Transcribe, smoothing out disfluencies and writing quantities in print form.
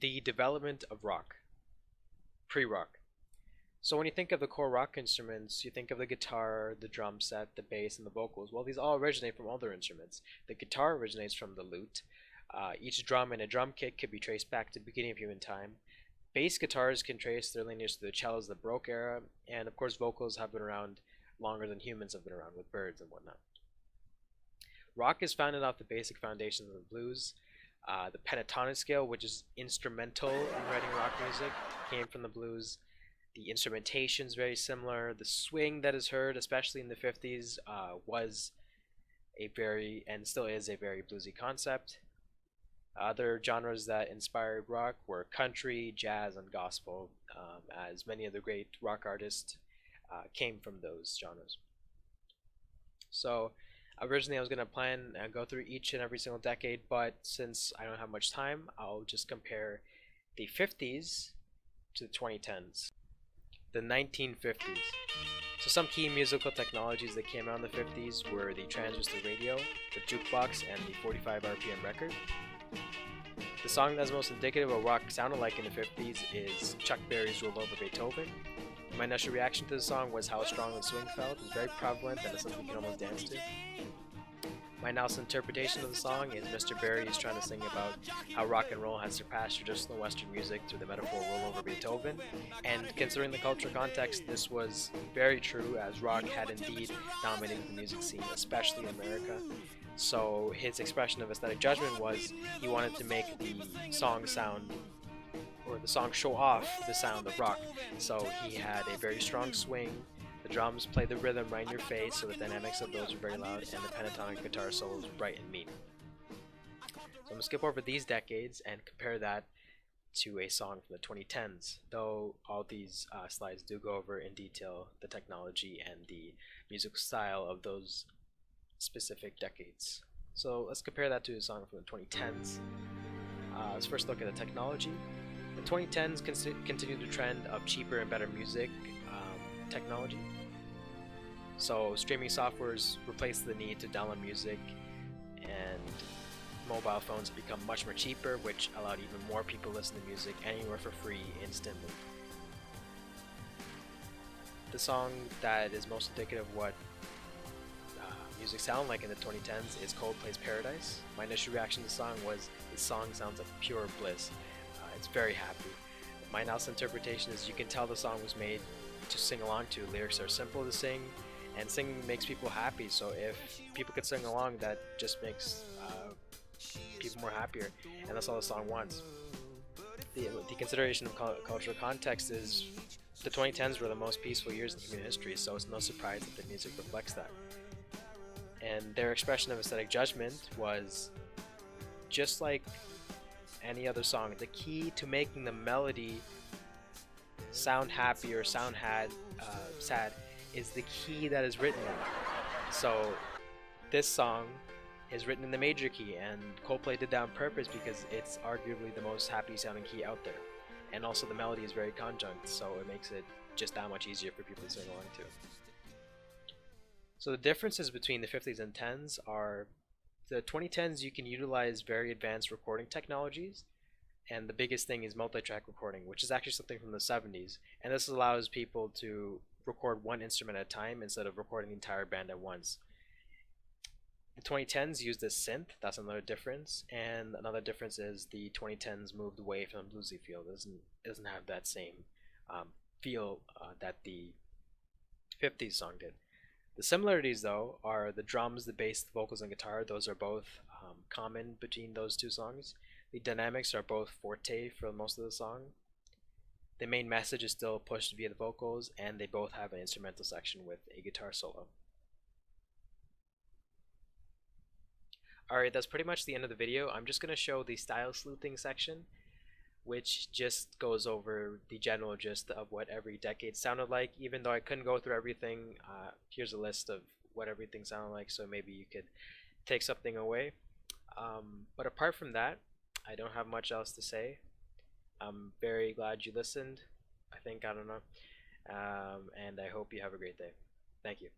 The development of rock, pre-rock. So when you think of the core rock instruments, you think of the guitar, the drum set, the bass, and the vocals. Well, these all originate from other instruments. The guitar originates from the lute. Each drum and a drum kit could be traced back to the beginning of human time. Bass guitars can trace their lineage to the cellos, the Baroque era, and of course vocals have been around longer than humans have been around with birds and whatnot. Rock is founded off the basic foundations of the blues. The pentatonic scale, which is instrumental in writing rock music, came from the blues. The instrumentation is very similar. The swing that is heard, especially in the 50s, was a very, and still is a very bluesy concept. Other genres that inspired rock were country, jazz, and gospel, as many of the great rock artists came from those genres. So originally I was going to plan and go through each and every single decade, but since I don't have much time, I'll just compare the 50s to the 2010s. The 1950s. So some key musical technologies that came out in the 50s were the transistor radio, the jukebox, and the 45 RPM record. The song that's most indicative of what rock sounded like in the 50s is Chuck Berry's Rule Over Beethoven. My initial reaction to the song was how strong the swing felt. It was very prevalent and it's something you can almost dance to. My analysis interpretation of the song is Mr. Berry is trying to sing about how rock and roll has surpassed traditional Western music through the metaphor Roll Over Beethoven. And considering the cultural context, this was very true, as rock had indeed dominated the music scene, especially in America. So his expression of aesthetic judgment was he wanted to make the song sound, or the song show off the sound of rock. So he had a very strong swing. The drums play the rhythm right in your face, so the dynamics of those are very loud, and the pentatonic guitar solo is bright and mean. So I'm going to skip over these decades and compare that to a song from the 2010s, though all these slides do go over in detail the technology and the musical style of those specific decades. So let's compare that to a song from the 2010s. Let's first look at the technology. The 2010s continued the trend of cheaper and better music technology. So streaming softwares replaced the need to download music, and mobile phones have become much more cheaper, which allowed even more people to listen to music anywhere for free instantly. The song that is most indicative of what music sounded like in the 2010s is Coldplay's Paradise. My initial reaction to the song was, this song sounds like pure bliss. It's very happy. My analysis interpretation is you can tell the song was made to sing along to. Lyrics are simple to sing, and singing makes people happy, so if people could sing along, that just makes people more happier, and that's all the song wants. The consideration of cultural context is the 2010s were the most peaceful years in human history, so it's no surprise that the music reflects that. And their expression of aesthetic judgment was just like any other song. The key to making the melody sound happy or sound sad is the key that is written in. So this song is written in the major key, and Coldplay did that on purpose because it's arguably the most happy sounding key out there, and also the melody is very conjunct, so it makes it just that much easier for people to sing along to. So the differences between the 50s and 10s are the 2010s you can utilize very advanced recording technologies, and the biggest thing is multi-track recording, which is actually something from the 70s, and this allows people to record one instrument at a time instead of recording the entire band at once. The 2010s used a synth, that's another difference, and another difference is the 2010s moved away from the bluesy feel. It doesn't have that same feel that the 50s song did. The similarities, though, are the drums, the bass, the vocals, and guitar. Those are both common between those two songs. The dynamics are both forte for most of the song. The main message is still pushed via the vocals, and they both have an instrumental section with a guitar solo. Alright, that's pretty much the end of the video. I'm just going to show the style sleuthing section, which just goes over the general gist of what every decade sounded like. Even though I couldn't go through everything, here's a list of what everything sounded like, so maybe you could take something away. But apart from that, I don't have much else to say. I'm very glad you listened. I don't know. And I hope you have a great day. Thank you.